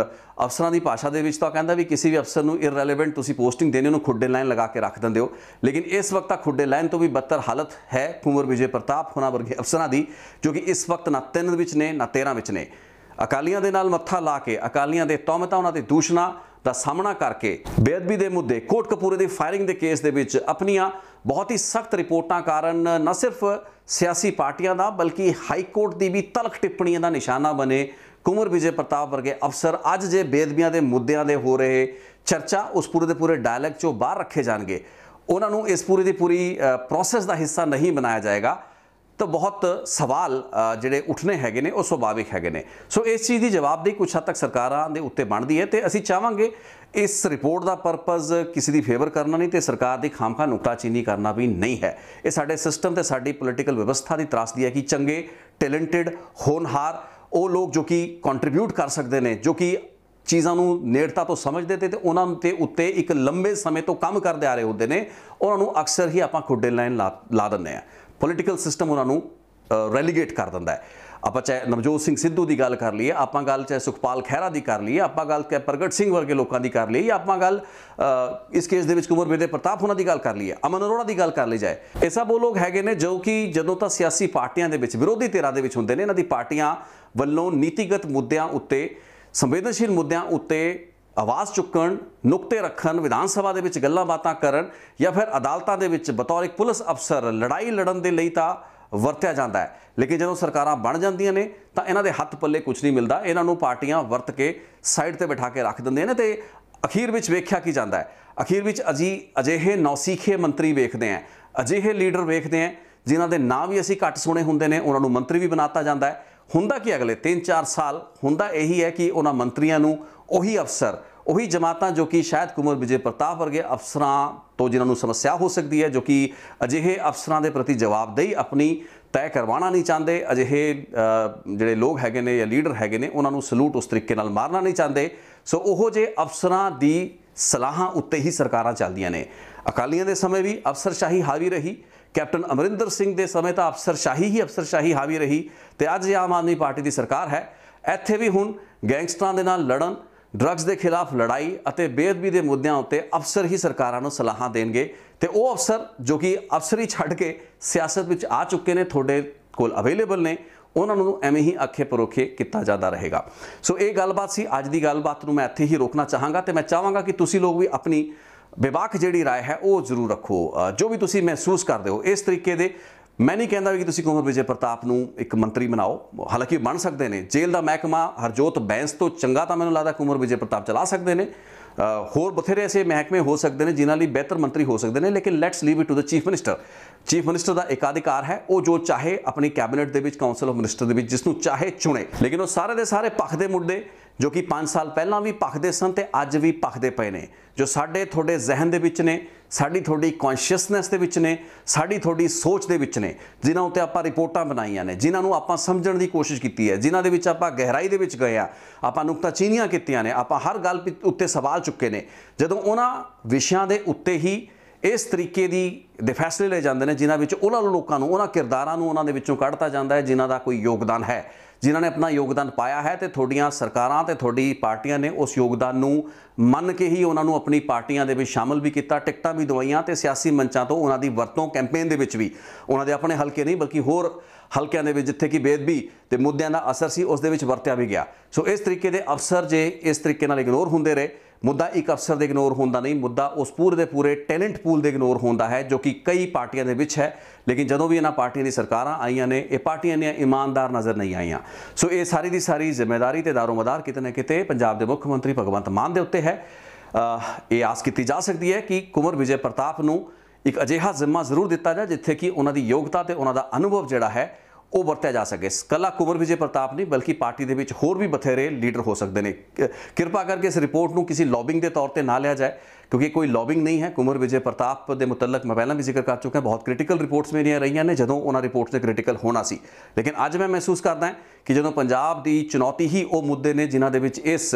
ਅਫਸਰਾਂ ਦੀ ਭਾਸ਼ਾ ਦੇ ਵਿੱਚ ਤਾਂ ਕਹਿੰਦਾ ਵੀ ਕਿਸੇ ਵੀ ਅਫਸਰ ਨੂੰ ਇਰਰੈਲੇਵੈਂਟ ਤੁਸੀਂ ਪੋਸਟਿੰਗ ਦੇਣੀ, ਉਹਨੂੰ ਖੁੱਡੇ ਲਾਈਨ ਲਗਾ ਕੇ ਰੱਖ ਦਿੰਦੇ ਹੋ। ਲੇਕਿਨ ਇਸ ਵਕਤ ਤਾਂ ਖੁੱਡੇ ਲਾਈਨ ਤੋਂ ਵੀ ਬੱਤਰ ਹਾਲਤ ਹੈ ਕੁੰਵਰ ਵਿਜੇ ਪ੍ਰਤਾਪ ਹੋਣਾ ਵਰਗੇ ਅਫਸਰਾਂ ਦੀ, ਜੋ ਕਿ ਇਸ ਵਕਤ ਨਾ 3 ਵਿੱਚ ਨੇ ਨਾ 13 ਵਿੱਚ ਨੇ। ਅਕਾਲੀਆਂ ਦੇ ਨਾਲ ਮੱਥਾ ਲਾ ਕੇ, ਅਕਾਲੀਆਂ ਦੇ ਤੌਹਮਤਾਂ, ਉਹਨਾਂ ਦੇ ਦੂਸ਼ਣਾਂ ਦਾ ਸਾਹਮਣਾ ਕਰਕੇ, ਬੇਅਦਬੀ ਦੇ ਮੁੱਦੇ, ਕੋਟਕਪੂਰੇ ਦੀ ਫਾਇਰਿੰਗ ਦੇ ਕੇਸ ਦੇ ਵਿੱਚ ਆਪਣੀਆਂ ਬਹੁਤ ਹੀ ਸਖਤ ਰਿਪੋਰਟਾਂ ਕਾਰਨ ਨਾ ਸਿਰਫ ਸਿਆਸੀ ਪਾਰਟੀਆਂ ਦਾ ਬਲਕਿ ਹਾਈ ਕੋਰਟ ਦੀ ਵੀ ਤਲਖ ਟਿੱਪਣੀਆਂ ਦਾ ਨਿਸ਼ਾਨਾ ਬਣੇ ਕੁੰਵਰ ਵਿਜੇ ਪ੍ਰਤਾਪ ਵਰਗੇ ਅਫਸਰ ਅੱਜ ਜੇ ਬੇਅਦਬੀਆਂ ਦੇ ਮੁੱਦਿਆਂ ਦੇ ਹੋ ਰਹੇ ਚਰਚਾ ਉਸ ਪੂਰੇ ਦੇ ਪੂਰੇ ਡਾਇਲੌਗ 'ਚੋਂ ਬਾਹਰ ਰੱਖੇ ਜਾਣਗੇ, ਉਹਨਾਂ ਨੂੰ ਇਸ ਪੂਰੀ ਦੀ ਪੂਰੀ ਪ੍ਰੋਸੈਸ ਦਾ ਹਿੱਸਾ ਨਹੀਂ ਬਣਾਇਆ ਜਾਏਗਾ, ਤਾਂ ਬਹੁਤ ਸਵਾਲ ਜਿਹੜੇ ਉੱਠਣੇ ਹੈਗੇ ਨੇ ਉਹ ਸੁਭਾਵਿਕ ਹੈਗੇ ਨੇ। ਸੋ ਇਸ ਚੀਜ਼ ਦੀ ਜਵਾਬਦੇਹੀ ਕੁਛ ਹੱਦ ਤੱਕ ਸਰਕਾਰਾਂ ਦੇ ਉੱਤੇ ਬਣਦੀ ਹੈ, ਤੇ ਅਸੀਂ ਚਾਹਾਂਗੇ ਇਸ ਰਿਪੋਰਟ ਦਾ ਪਰਪਸ ਕਿਸੇ ਦੀ ਫੇਵਰ ਕਰਨਾ ਨਹੀਂ ਤੇ ਸਰਕਾਰ ਦੀ ਖਾਮਖਾ ਨੁਕਤਾਚੀਨੀ ਕਰਨਾ ਵੀ ਨਹੀਂ ਹੈ। ਇਹ ਸਾਡੇ ਸਿਸਟਮ ਤੇ ਸਾਡੀ ਪੋਲੀਟੀਕਲ ਵਿਵਸਥਾ ਦੀ ਤਰਾਸਦੀ ਹੈ ਕਿ ਚੰਗੇ, ਟੈਲੈਂਟਡ, ਹੋਣਹਾਰ ਉਹ ਲੋਕ ਜੋ ਕਿ ਕੰਟਰੀਬਿਊਟ ਕਰ ਸਕਦੇ ਨੇ, ਜੋ ਕਿ ਚੀਜ਼ਾਂ ਨੂੰ ਨੇੜਤਾ ਤੋਂ ਸਮਝਦੇ ਤੇ ਉਹਨਾਂ ਦੇ ਉੱਤੇ ਇੱਕ ਲੰਬੇ ਸਮੇਂ ਤੋਂ ਕੰਮ ਕਰਦੇ ਆ ਰਹੇ ਹੁੰਦੇ ਨੇ, ਉਹਨਾਂ ਨੂੰ ਅਕਸਰ ਹੀ ਆਪਾਂ ਖੁੱਡੇ ਲਾਈਨ ਲਾ ਦਿੰਦੇ ਹਾਂ। ਪੋਲੀਟੀਕਲ ਸਿਸਟਮ ਉਹਨਾਂ ਨੂੰ ਰੈਲੀਗੇਟ ਕਰ ਦਿੰਦਾ ਹੈ। ਆਪਾਂ ਚਾਹੇ ਨਵਜੋਤ ਸਿੰਘ ਸਿੱਧੂ ਦੀ ਗੱਲ ਕਰ ਲਈਏ, ਆਪਾਂ ਗੱਲ ਚਾਹੇ ਸੁਖਪਾਲ ਖਹਿਰਾ ਦੀ ਕਰ ਲਈਏ, ਆਪਾਂ ਗੱਲ ਚਾਹੇ ਪ੍ਰਗਟ ਸਿੰਘ ਵਰਗੇ ਲੋਕਾਂ ਦੀ ਕਰ ਲਈਏ, ਜਾਂ ਆਪਾਂ ਗੱਲ ਇਸ ਕੇਸ ਦੇ ਵਿੱਚ ਕੁੰਵਰ ਵਿਜੇ ਪ੍ਰਤਾਪ ਉਹਨਾਂ ਦੀ ਗੱਲ ਕਰ ਲਈਏ, ਅਮਨ ਅਰੋੜਾ ਦੀ ਗੱਲ ਕਰ ਲਈ ਜਾਏ, ਇਹ ਸਭ ਉਹ ਲੋਕ ਹੈਗੇ ਨੇ ਜੋ ਕਿ ਜਦੋਂ ਤਾਂ ਸਿਆਸੀ ਪਾਰਟੀਆਂ ਦੇ ਵਿੱਚ, ਵਿਰੋਧੀ ਧਿਰਾਂ ਦੇ ਵਿੱਚ ਹੁੰਦੇ ਨੇ, ਇਹਨਾਂ ਦੀ ਪਾਰਟੀਆਂ ਵੱਲੋਂ ਨੀਤੀਗਤ ਮੁੱਦਿਆਂ ਉੱਤੇ, ਸੰਵੇਦਨਸ਼ੀਲ ਮੁੱਦਿਆਂ ਉੱਤੇ ਆਵਾਜ਼ ਚੁੱਕਣ, ਨੁਕਤੇ ਰੱਖਣ, ਵਿਧਾਨ ਸਭਾ ਦੇ ਵਿੱਚ ਗੱਲਾਂ ਬਾਤਾਂ ਕਰਨ, ਜਾਂ ਫਿਰ ਅਦਾਲਤਾਂ ਦੇ ਵਿੱਚ ਬਤੌਰ ਇੱਕ ਪੁਲਿਸ ਅਫਸਰ ਲੜਾਈ ਲੜਨ ਦੇ ਲਈ ਤਾਂ ਵਰਤਿਆ ਜਾਂਦਾ ਹੈ। ਲੇਕਿਨ ਜਦੋਂ ਸਰਕਾਰਾਂ ਬਣ ਜਾਂਦੀਆਂ ਨੇ ਤਾਂ ਇਹਨਾਂ ਦੇ ਹੱਥ ਪੱਲੇ ਕੁਝ ਨਹੀਂ ਮਿਲਦਾ, ਇਹਨਾਂ ਨੂੰ ਪਾਰਟੀਆਂ ਵਰਤ ਕੇ ਸਾਈਡ ਤੇ ਬਿਠਾ ਕੇ ਰੱਖ ਦਿੰਦੀਆਂ ਨੇ, ਤੇ ਅਖੀਰ ਵਿੱਚ ਵੇਖਿਆ ਕੀ ਜਾਂਦਾ ਹੈ, ਅਖੀਰ ਵਿੱਚ ਅਜਿਹੇ ਨੌਸੀਖੇ ਮੰਤਰੀ ਵੇਖਦੇ ਆ, ਅਜਿਹੇ ਲੀਡਰ ਵੇਖਦੇ ਆ ਜਿਨ੍ਹਾਂ ਦੇ ਨਾਂ ਵੀ ਅਸੀਂ ਘੱਟ ਸੁਣੇ ਹੁੰਦੇ ਨੇ, ਉਹਨਾਂ ਨੂੰ ਮੰਤਰੀ ਵੀ ਬਣਾਤਾ ਜਾਂਦਾ ਹੈ। ਹੁੰਦਾ ਕਿ ਅਗਲੇ 3-4 ਸਾਲ ਹੁੰਦਾ ਇਹੀ ਹੈ ਕਿ ਉਹਨਾਂ ਮੰਤਰੀਆਂ ਨੂੰ ਉਹੀ ਅਫਸਰ, ਉਹੀ ਜਮਾਤਾਂ ਜੋ ਕਿ ਸ਼ਾਇਦ ਕੁੰਵਰ ਵਿਜੇ ਪ੍ਰਤਾਪ ਵਰਗੇ ਅਫਸਰਾਂ ਤੋਂ ਜਿਨ੍ਹਾਂ ਨੂੰ ਸਮੱਸਿਆ ਹੋ ਸਕਦੀ ਹੈ, ਜੋ ਕਿ ਅਜਿਹੇ ਅਫਸਰਾਂ ਦੇ ਪ੍ਰਤੀ ਜਵਾਬਦੇਹੀ ਆਪਣੀ ਤੈਅ ਕਰਵਾਉਣਾ ਨਹੀਂ ਚਾਹੁੰਦੇ, ਅਜਿਹੇ ਜਿਹੜੇ ਲੋਕ ਹੈਗੇ ਨੇ ਜਾਂ ਲੀਡਰ ਹੈਗੇ ਨੇ ਉਹਨਾਂ ਨੂੰ ਸਲੂਟ ਉਸ ਤਰੀਕੇ ਨਾਲ ਮਾਰਨਾ ਨਹੀਂ ਚਾਹੁੰਦੇ। ਸੋ ਉਹੋ ਜਿਹੇ ਅਫਸਰਾਂ ਦੀ ਸਲਾਹਾਂ ਉੱਤੇ ਹੀ ਸਰਕਾਰਾਂ ਚੱਲਦੀਆਂ ਨੇ। ਅਕਾਲੀਆਂ ਦੇ ਸਮੇਂ ਵੀ ਅਫਸਰਸ਼ਾਹੀ ਹਾਵੀ ਰਹੀ, ਕੈਪਟਨ ਅਮਰਿੰਦਰ ਸਿੰਘ ਦੇ ਸਮੇਂ ਤਾਂ ਅਫਸਰਸ਼ਾਹੀ ਹਾਵੀ ਰਹੀ, ਤੇ ਅੱਜ ਆਮ ਆਦਮੀ ਪਾਰਟੀ ਦੀ ਸਰਕਾਰ ਹੈ, ਇੱਥੇ ਵੀ ਹੁਣ ਗੈਂਗਸਟਰਾਂ ਦੇ ਨਾਲ ਲੜਨ, ਡਰੱਗਸ ਦੇ ਖਿਲਾਫ ਲੜਾਈ ਅਤੇ ਬੇਅਦਬੀ ਦੇ ਮੁੱਦਿਆਂ ਉੱਤੇ ਅਫਸਰ ਹੀ ਸਰਕਾਰਾਂ ਨੂੰ ਸਲਾਹਾਂ ਦੇਣਗੇ, ਤੇ ਉਹ ਅਫਸਰ ਜੋ ਕਿ ਅਫਸਰੀ ਛੱਡ ਕੇ ਸਿਆਸਤ ਵਿੱਚ ਆ ਚੁੱਕੇ ਨੇ, ਤੁਹਾਡੇ ਕੋਲ ਅਵੇਲੇਬਲ ਨੇ, ਉਹਨਾਂ ਨੂੰ ਐਵੇਂ ਹੀ ਅੱਖੇ ਪਰੋਖੇ ਕੀਤਾ ਜਾਂਦਾ ਰਹੇਗਾ। ਸੋ ਇਹ ਗੱਲਬਾਤ ਸੀ, ਅੱਜ ਦੀ ਗੱਲਬਾਤ ਨੂੰ ਮੈਂ ਇੱਥੇ ਹੀ ਰੋਕਣਾ ਚਾਹਾਂਗਾ, ਤੇ ਮੈਂ ਚਾਹਾਂਗਾ ਕਿ ਤੁਸੀਂ ਲੋਕ ਵੀ ਆਪਣੀ ਬੇਬਾਕ ਜਿਹੜੀ ਰਾਏ ਹੈ ਉਹ ਜ਼ਰੂਰ ਰੱਖੋ, ਜੋ ਵੀ ਤੁਸੀਂ ਮਹਿਸੂਸ ਕਰਦੇ ਹੋ ਇਸ ਤਰੀਕੇ ਦੇ। ਮੈਂ ਨਹੀਂ ਕਹਿੰਦਾ ਵੀ ਕਿ ਤੁਸੀਂ ਕੁੰਵਰ ਵਿਜੇ ਪ੍ਰਤਾਪ ਨੂੰ ਇੱਕ ਮੰਤਰੀ ਬਣਾਓ, ਹਾਲਾਂਕਿ ਬਣ ਸਕਦੇ ਨੇ। ਜੇਲ੍ਹ ਦਾ ਮਹਿਕਮਾ ਹਰਜੋਤ ਬੈਂਸ ਤੋਂ ਚੰਗਾ ਤਾਂ ਮੈਨੂੰ ਲੱਗਦਾ ਕੁੰਵਰ ਵਿਜੇ ਪ੍ਰਤਾਪ ਚਲਾ ਸਕਦੇ ਨੇ, ਹੋਰ ਬਥੇਰੇ ਐਸੇ ਮਹਿਕਮੇ ਹੋ ਸਕਦੇ ਨੇ ਜਿਨ੍ਹਾਂ ਲਈ ਬਿਹਤਰ ਮੰਤਰੀ ਹੋ ਸਕਦੇ ਨੇ, ਲੇਕਿਨ let's leave it to the chief minister. Chief minister ਦਾ ਏਕਾਧਿਕਾਰ ਹੈ, ਉਹ ਜੋ ਚਾਹੇ ਆਪਣੀ ਕੈਬਨਿਟ ਦੇ ਵਿੱਚ, ਕਾਉਂਸਲ ਆਫ ਮਿਨਿਸਟਰ ਦੇ ਵਿੱਚ ਜਿਸ ਨੂੰ ਚਾਹੇ ਚੁਣੇ। ਲੇਕਿਨ ਉਹ ਸਾਰੇ ਦੇ ਸਾਰੇ ਭਖਦੇ ਮੁੱਦੇ ਜੋ ਕਿ 5 ਸਾਲ ਪਹਿਲਾਂ ਵੀ ਭਖਦੇ ਸਨ ਤੇ ਅੱਜ ਵੀ ਭਖਦੇ ਪਏ ਨੇ, ਜੋ ਸਾਡੇ ਤੁਹਾਡੇ ਜ਼ਿਹਨ ਦੇ ਵਿੱਚ ਨੇ, ਸਾਡੀ ਤੁਹਾਡੀ ਕੌਨਸ਼ੀਅਸਨੈਸ ਦੇ ਵਿੱਚ ਨੇ, ਸਾਡੀ ਤੁਹਾਡੀ ਸੋਚ ਦੇ ਵਿੱਚ ਨੇ, ਜਿਨ੍ਹਾਂ ਉੱਤੇ ਆਪਾਂ ਰਿਪੋਰਟਾਂ ਬਣਾਈਆਂ ਨੇ, ਜਿਨ੍ਹਾਂ ਨੂੰ ਆਪਾਂ ਸਮਝਣ ਦੀ ਕੋਸ਼ਿਸ਼ ਕੀਤੀ ਹੈ, ਜਿਨ੍ਹਾਂ ਦੇ ਵਿੱਚ ਆਪਾਂ ਗਹਿਰਾਈ ਦੇ ਵਿੱਚ ਗਏ ਆ, ਆਪਾਂ ਨੁਕਤਾਚੀਨੀਆਂ ਕੀਤੀਆਂ ਨੇ, ਆਪਾਂ ਹਰ ਗੱਲ ਉੱਤੇ ਸਵਾਲ ਚੁੱਕੇ ਨੇ। ਜਦੋਂ ਉਹਨਾਂ ਵਿਸ਼ਿਆਂ ਦੇ ਉੱਤੇ ਹੀ ਇਸ ਤਰੀਕੇ ਦੇ ਫੈਸਲੇ ਲਏ ਜਾਂਦੇ ਨੇ ਜਿਨ੍ਹਾਂ ਵਿੱਚ ਉਹਨਾਂ ਲੋਕਾਂ ਨੂੰ, ਉਹਨਾਂ ਕਿਰਦਾਰਾਂ ਨੂੰ ਉਹਨਾਂ ਦੇ ਵਿੱਚੋਂ ਕੱਢਤਾ ਜਾਂਦਾ ਹੈ ਜਿਨ੍ਹਾਂ ਦਾ ਕੋਈ ਯੋਗਦਾਨ ਹੈ, ਜਿਨ੍ਹਾਂ ਨੇ ਆਪਣਾ ਯੋਗਦਾਨ ਪਾਇਆ ਹੈ, ਤੇ ਤੁਹਾਡੀਆਂ ਸਰਕਾਰਾਂ ਤੇ ਤੁਹਾਡੀ ਪਾਰਟੀਆਂ ਨੇ ਉਸ ਯੋਗਦਾਨ ਨੂੰ ਮੰਨ ਕੇ ਹੀ ਉਹਨਾਂ ਨੂੰ ਆਪਣੀ ਪਾਰਟੀਆਂ ਦੇ ਵਿੱਚ ਸ਼ਾਮਲ ਵੀ ਕੀਤਾ, ਟਿਕਟਾਂ ਵੀ ਦਵਾਈਆਂ, ਤੇ ਸਿਆਸੀ ਮੰਚਾਂ ਤੋਂ ਉਹਨਾਂ ਦੀ ਵਰਤੋਂ ਕੈਂਪੇਨ ਦੇ ਵਿੱਚ ਵੀ, ਉਹਨਾਂ ਦੇ ਆਪਣੇ ਹਲਕੇ ਨਹੀਂ ਬਲਕਿ ਹੋਰ ਹਲਕਿਆਂ ਦੇ ਵਿੱਚ ਜਿੱਥੇ ਕਿ ਬੇਅਦਬੀ ਤੇ ਮੁੱਦਿਆਂ ਦਾ ਅਸਰ ਸੀ ਉਸ ਦੇ ਵਿੱਚ ਵਰਤਿਆ ਵੀ ਗਿਆ। ਸੋ ਇਸ ਤਰੀਕੇ ਦੇ ਅਫਸਰ ਜੇ ਇਸ ਤਰੀਕੇ ਨਾਲ ਇਗਨੋਰ ਹੁੰਦੇ ਰਹੇ, ਮੁੱਦਾ ਇੱਕ ਅਫਸਰ ਦੇ ਇਗਨੋਰ ਹੋਣ ਦਾ ਨਹੀਂ, ਮੁੱਦਾ ਉਸ ਪੂਰੇ ਦੇ ਪੂਰੇ ਟੈਲੈਂਟ ਪੂਲ ਦੇ ਇਗਨੋਰ ਹੋਣ ਦਾ ਹੈ ਜੋ ਕਿ ਕਈ ਪਾਰਟੀਆਂ ਦੇ ਵਿੱਚ ਹੈ। ਲੇਕਿਨ ਜਦੋਂ ਵੀ ਇਹਨਾਂ ਪਾਰਟੀਆਂ ਦੀ ਸਰਕਾਰਾਂ ਆਈਆਂ ਨੇ ਇਹ ਪਾਰਟੀਆਂ ਨੇ ਇਮਾਨਦਾਰ ਨਜ਼ਰ ਨਹੀਂ ਆਈਆਂ। ਸੋ ਇਹ ਸਾਰੀ ਦੀ ਸਾਰੀ ਜ਼ਿੰਮੇਵਾਰੀ ਤੇ ਦਾਰੋਮਦਾਰ ਕਿਤੇ ਨਾ ਕਿਤੇ ਪੰਜਾਬ ਦੇ ਮੁੱਖ ਮੰਤਰੀ ਭਗਵੰਤ ਮਾਨ ਦੇ ਉੱਤੇ ਹੈ। ਇਹ ਆਸ ਕੀਤੀ ਜਾ ਸਕਦੀ ਹੈ ਕਿ ਕੁੰਵਰ ਵਿਜੇ ਪ੍ਰਤਾਪ ਨੂੰ ਇੱਕ ਅਜਿਹਾ ਜ਼ਿੰਮਾ ਜ਼ਰੂਰ ਦਿੱਤਾ ਜਾਏ ਜਿੱਥੇ ਕਿ ਉਹਨਾਂ ਦੀ ਯੋਗਤਾ ਤੇ ਉਹਨਾਂ ਦਾ ਅਨੁਭਵ ਜਿਹੜਾ ਹੈ ਉਹ ਵਰਤਿਆ ਜਾ ਸਕੇ। ਕੱਲਾ ਕੁੰਵਰ ਵਿਜੇ ਪ੍ਰਤਾਪ ਨਹੀਂ ਬਲਕਿ ਪਾਰਟੀ ਦੇ ਵਿੱਚ ਹੋਰ ਵੀ ਬਥੇਰੇ ਲੀਡਰ ਹੋ ਸਕਦੇ ਨੇ। ਕਿਰਪਾ ਕਰਕੇ ਇਸ ਰਿਪੋਰਟ ਨੂੰ ਕਿਸੇ ਲੌਬਿੰਗ ਦੇ ਤੌਰ ਤੇ ਨਾ ਲਿਆ ਜਾਏ ਕਿਉਂਕਿ ਕੋਈ ਲੌਬਿੰਗ ਨਹੀਂ ਹੈ। ਕੁੰਵਰ ਵਿਜੇ ਪ੍ਰਤਾਪ ਦੇ ਮੁਤਲਕ ਮੈਂ ਪਹਿਲਾਂ ਵੀ ਜ਼ਿਕਰ ਕਰ ਚੁੱਕਾ, ਬਹੁਤ ਕ੍ਰਿਟੀਕਲ ਰਿਪੋਰਟਸ ਮੇਰੀਆਂ ਰਹੀਆਂ ਨੇ ਜਦੋਂ ਉਹਨਾਂ ਰਿਪੋਰਟਸ ਤੇ ਕ੍ਰਿਟੀਕਲ ਹੋਣਾ ਸੀ। ਲੇਕਿਨ ਅੱਜ ਮੈਂ ਮਹਿਸੂਸ ਕਰਦਾ ਕਿ ਜਦੋਂ ਪੰਜਾਬ ਦੀ ਚੁਣੌਤੀ ਹੀ ਉਹ ਮੁੱਦੇ ਨੇ ਜਿਨ੍ਹਾਂ ਦੇ ਵਿੱਚ ਇਸ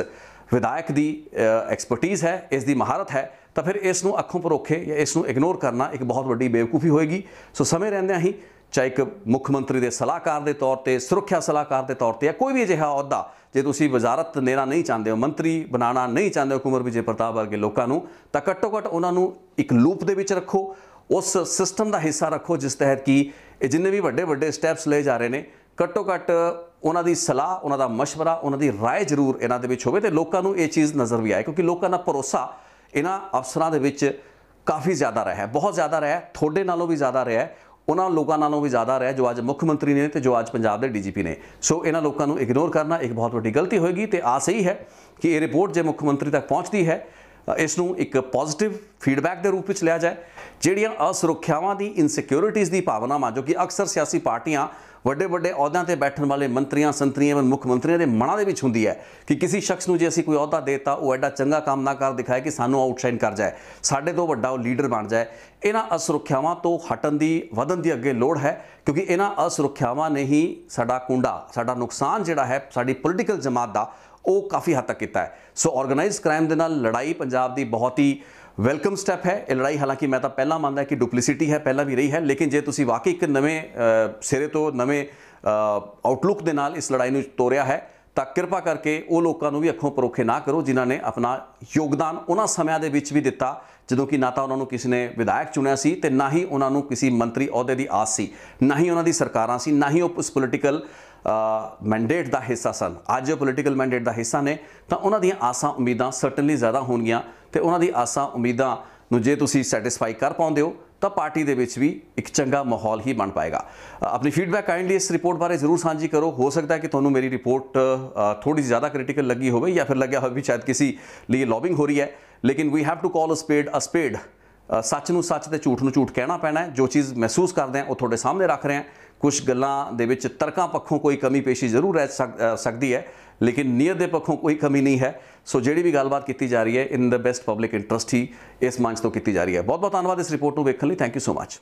ਵਿਧਾਇਕ ਦੀ ਐਕਸਪਰਟੀਜ਼ ਹੈ, ਇਸ ਦੀ ਮਹਾਰਤ ਹੈ, ਤਾਂ ਫਿਰ ਇਸ ਨੂੰ ਅੱਖੋਂ ਪਰੋਖੇ ਜਾਂ ਇਸ ਨੂੰ ਇਗਨੋਰ ਕਰਨਾ ਇੱਕ ਬਹੁਤ ਵੱਡੀ ਬੇਵਕੂਫੀ ਹੋਏਗੀ। ਸੋ ਸਮੇਂ ਰਹਿੰਦਿਆਂ ਹੀ ਚਾਹੇ ਇੱਕ ਮੁੱਖ ਮੰਤਰੀ ਦੇ ਸਲਾਹਕਾਰ ਦੇ ਤੌਰ ਤੇ, ਸੁਰੱਖਿਆ ਸਲਾਹਕਾਰ ਦੇ ਤੌਰ ਤੇ ਜਾਂ ਕੋਈ ਵੀ ਅਜਿਹਾ ਅਹੁਦਾ ਜੇ ਤੁਸੀਂ ਵਜ਼ਾਰਤ ਲੈਣਾ ਨਹੀਂ ਚਾਹੁੰਦੇ ਹੋ, ਮੰਤਰੀ ਬਣਾਉਣਾ ਨਹੀਂ ਚਾਹੁੰਦੇ ਹੋ ਕੁੰਵਰ ਵਿਜੇ ਪ੍ਰਤਾਪ ਵਰਗੇ ਲੋਕਾਂ ਨੂੰ, ਤਾਂ ਘੱਟੋ ਘੱਟ ਉਹਨਾਂ ਨੂੰ ਇੱਕ ਲੂਪ ਦੇ ਵਿੱਚ ਰੱਖੋ, ਉਸ ਸਿਸਟਮ ਦਾ ਹਿੱਸਾ ਰੱਖੋ ਜਿਸ ਤਹਿਤ ਕਿ ਇਹ ਜਿੰਨੇ ਵੀ ਵੱਡੇ ਵੱਡੇ ਸਟੈਪਸ ਲਏ ਜਾ ਰਹੇ ਨੇ ਘੱਟੋ ਘੱਟ ਉਹਨਾਂ ਦੀ ਸਲਾਹ, ਉਹਨਾਂ ਦਾ ਮਸ਼ਵਰਾ, ਉਹਨਾਂ ਦੀ ਰਾਏ ਜ਼ਰੂਰ ਇਹਨਾਂ ਦੇ ਵਿੱਚ ਹੋਵੇ ਤੇ ਲੋਕਾਂ ਨੂੰ ਇਹ ਚੀਜ਼ ਨਜ਼ਰ ਵੀ ਆਏ। ਕਿਉਂਕਿ ਲੋਕਾਂ ਦਾ ਭਰੋਸਾ ਇਹਨਾਂ ਅਫਸਰਾਂ ਦੇ ਵਿੱਚ ਕਾਫੀ ਜ਼ਿਆਦਾ ਰਿਹਾ ਹੈ, ਬਹੁਤ ਜ਼ਿਆਦਾ ਰਿਹਾ ਹੈ, ਤੁਹਾਡੇ ਨਾਲੋਂ ਵੀ ਜ਼ਿਆਦਾ ਰਿਹਾ ਹੈ, ਉਹਨਾਂ ਲੋਕਾਂ ਨਾਲੋਂ ਵੀ ਜ਼ਿਆਦਾ ਰਿਹਾ ਜੋ ਅੱਜ ਮੁੱਖ ਮੰਤਰੀ ਨੇ ਤੇ ਜੋ ਅੱਜ ਪੰਜਾਬ ਦੇ ਡੀਜੀਪੀ ਨੇ। ਸੋ ਇਹਨਾਂ ਲੋਕਾਂ ਨੂੰ ਇਗਨੋਰ ਕਰਨਾ ਇੱਕ ਬਹੁਤ ਵੱਡੀ ਗਲਤੀ ਹੋਏਗੀ ਤੇ ਆਸ ਇਹੀ ਹੈ ਕਿ ਇਹ ਰਿਪੋਰਟ ਜੇ ਮੁੱਖ ਮੰਤਰੀ ਤੱਕ ਪਹੁੰਚਦੀ ਹੈ ਇਸ ਨੂੰ ਇੱਕ ਪੋਜ਼ਿਟਿਵ ਫੀਡਬੈਕ ਦੇ ਰੂਪ ਵਿੱਚ ਲਿਆ ਜਾਏ। ਜਿਹੜੀਆਂ ਅਸੁਰੱਖਿਆਵਾਂ ਦੀ, ਇਨਸਿਕਿਉਰਿਟੀਜ਼ ਦੀ ਭਾਵਨਾਵਾਂ ਜੋ ਕਿ ਅਕਸਰ ਸਿਆਸੀ ਪਾਰਟੀਆਂ ਵੱਡੇ ਵੱਡੇ ਅਹੁਦਿਆਂ ਤੇ ਬੈਠਣ ਵਾਲੇ ਮੰਤਰੀਆਂ, ਸੰਤਰੀਆਂ, ਮੁੱਖ ਮੰਤਰੀਆਂ ਦੇ ਮਨਾਂ ਦੇ ਵਿੱਚ ਹੁੰਦੀ ਹੈ ਕਿ ਕਿਸੇ ਸ਼ਖਸ ਨੂੰ ਜੇ ਅਸੀਂ ਕੋਈ ਅਹੁਦਾ ਦੇਤਾ ਉਹ ਐਡਾ ਚੰਗਾ ਕੰਮ ਨਾ ਕਰ ਦਿਖਾਏ ਕਿ ਸਾਨੂੰ ਆਊਟਸ਼ਾਈਨ ਕਰ ਜਾਏ, ਸਾਡੇ ਤੋਂ ਵੱਡਾ ਉਹ ਲੀਡਰ ਬਣ ਜਾਏ। ਇਹਨਾਂ ਅਸੁਰੱਖਿਆਵਾਂ ਤੋਂ ਹਟਣ ਦੀ, ਵਧਣ ਦੀ ਅੱਗੇ ਲੋੜ ਹੈ ਕਿਉਂਕਿ ਇਹਨਾਂ ਅਸੁਰੱਖਿਆਵਾਂ ਨੇ ਹੀ ਸਾਡਾ ਕੁੰਡਾ, ਸਾਡਾ ਨੁਕਸਾਨ ਜਿਹੜਾ ਹੈ ਸਾਡੀ ਪੋਲੀਟੀਕਲ ਜਮਾਤ ਦਾ ਉਹ ਕਾਫੀ ਹੱਦ ਤੱਕ ਕੀਤਾ ਹੈ। ਸੋ ਆਰਗੇਨਾਈਜ਼ਡ ਕ੍ਰਾਈਮ ਦੇ ਨਾਲ ਲੜਾਈ ਪੰਜਾਬ ਦੀ ਬਹੁਤ ਹੀ ਵੈਲਕਮ ਸਟੈਪ ਹੈ। ਇਹ ਲੜਾਈ ਹਾਲਾਂਕਿ ਮੈਂ ਤਾਂ ਪਹਿਲਾਂ ਮੰਨਦਾ ਕਿ ਡੁਪਲਿਸਿਟੀ ਹੈ, ਪਹਿਲਾਂ ਵੀ ਰਹੀ ਹੈ, ਲੇਕਿਨ ਜੇ ਤੁਸੀਂ ਵਾਕਈ ਇੱਕ ਨਵੇਂ ਸਿਰੇ ਤੋਂ, ਨਵੇਂ ਆਊਟਲੁੱਕ ਦੇ ਨਾਲ ਇਸ ਲੜਾਈ ਨੂੰ ਤੋਰਿਆ ਹੈ ਤਾਂ ਕਿਰਪਾ ਕਰਕੇ ਉਹ ਲੋਕਾਂ ਨੂੰ ਵੀ ਅੱਖੋਂ ਪਰੋਖੇ ਨਾ ਕਰੋ ਜਿਨ੍ਹਾਂ ਨੇ ਆਪਣਾ ਯੋਗਦਾਨ ਉਹਨਾਂ ਸਮਿਆਂ ਦੇ ਵਿੱਚ ਵੀ ਦਿੱਤਾ ਜਦੋਂ ਕਿ ਨਾ ਤਾਂ ਉਹਨਾਂ ਨੂੰ ਕਿਸੇ ਨੇ ਵਿਧਾਇਕ ਚੁਣਿਆ ਸੀ ਤੇ ਨਾ ਹੀ ਉਹਨਾਂ ਨੂੰ ਕਿਸੇ ਮੰਤਰੀ ਅਹੁਦੇ ਦੀ ਆਸ ਸੀ, ਨਾ ਹੀ ਉਹਨਾਂ ਦੀ ਸਰਕਾਰਾਂ ਸੀ, ਨਾ ਹੀ ਉਹ ਉਸ ਪੋਲੀਟੀਕਲ ਮੈਂਡੇਟ ਦਾ ਹਿੱਸਾ ਸਨ। ਅੱਜ ਉਹ ਪੋਲੀਟੀਕਲ ਮੈਂਡੇਟ ਦਾ ਹਿੱਸਾ ਨੇ ਤਾਂ ਉਹਨਾਂ ਦੀਆਂ ਆਸਾਂ ਉਮੀਦਾਂ ਸਰਟਨਲੀ ਜ਼ਿਆਦਾ ਹੋਣਗੀਆਂ ਤੇ ਉਹਨਾਂ ਦੀ ਆਸਾਂ ਉਮੀਦਾਂ ਨੂੰ ਜੇ ਤੁਸੀਂ ਸੈਟੀਸਫਾਈ ਕਰ ਪਾਉਂਦੇ ਹੋ ਤਾਂ ਪਾਰਟੀ ਦੇ ਵਿੱਚ ਵੀ ਇੱਕ ਚੰਗਾ ਮਾਹੌਲ ਹੀ ਬਣ ਪਾਏਗਾ। ਆਪਣੀ ਫੀਡਬੈਕ ਕਾਈਂਡਲੀ ਇਸ ਰਿਪੋਰਟ ਬਾਰੇ ਜ਼ਰੂਰ ਸਾਂਝੀ ਕਰੋ। ਹੋ ਸਕਦਾ ਹੈ ਕਿ ਤੁਹਾਨੂੰ ਮੇਰੀ ਰਿਪੋਰਟ ਥੋੜੀ ਜ਼ਿਆਦਾ ਕ੍ਰਿਟੀਕਲ ਲੱਗੀ ਹੋਵੇ ਜਾਂ ਫਿਰ ਲੱਗਿਆ ਹੋਵੇ ਵੀ ਸ਼ਾਇਦ ਕਿਸੇ ਲਈ ਲੌਬਿੰਗ ਹੋ ਰਹੀ ਹੈ, ਲੇਕਿਨ ਵੀ ਹੈਵ ਟੂ ਕਾਲ ਅ ਸਪੇਡ। ਸੱਚ ਨੂੰ ਸੱਚ ਤੇ ਝੂਠ ਨੂੰ ਝੂਠ ਕਹਿਣਾ ਪੈਣਾ ਹੈ। ਜੋ ਚੀਜ਼ ਮਹਿਸੂਸ ਕਰਦੇ ਹਾਂ ਉਹ ਤੁਹਾਡੇ ਸਾਹਮਣੇ ਰੱਖ ਰਹੇ ਹਾਂ। ਕੁਝ ਗੱਲਾਂ ਦੇ ਵਿੱਚ ਤਰਕਾਂ ਪੱਖੋਂ ਕੋਈ ਕਮੀ ਪੇਸ਼ੀ ਜ਼ਰੂਰ ਰਹਿ ਸਕਦੀ ਹੈ ਲੇਕਿਨ ਨੀਅਤ ਦੇ ਪੱਖੋਂ ਕੋਈ ਕਮੀ ਨਹੀਂ ਹੈ। ਸੋ ਜਿਹੜੀ ਵੀ ਗੱਲਬਾਤ ਕੀਤੀ ਜਾ ਰਹੀ ਹੈ ਇਨ ਦ ਬੈਸਟ ਪਬਲਿਕ ਇੰਟਰਸਟ ਹੀ ਇਸ ਮੰਚ ਤੋਂ ਕੀਤੀ ਜਾ ਰਹੀ ਹੈ। ਬਹੁਤ ਬਹੁਤ ਧੰਨਵਾਦ ਇਸ ਰਿਪੋਰਟ ਨੂੰ ਵੇਖਣ ਲਈ। Thank you so much.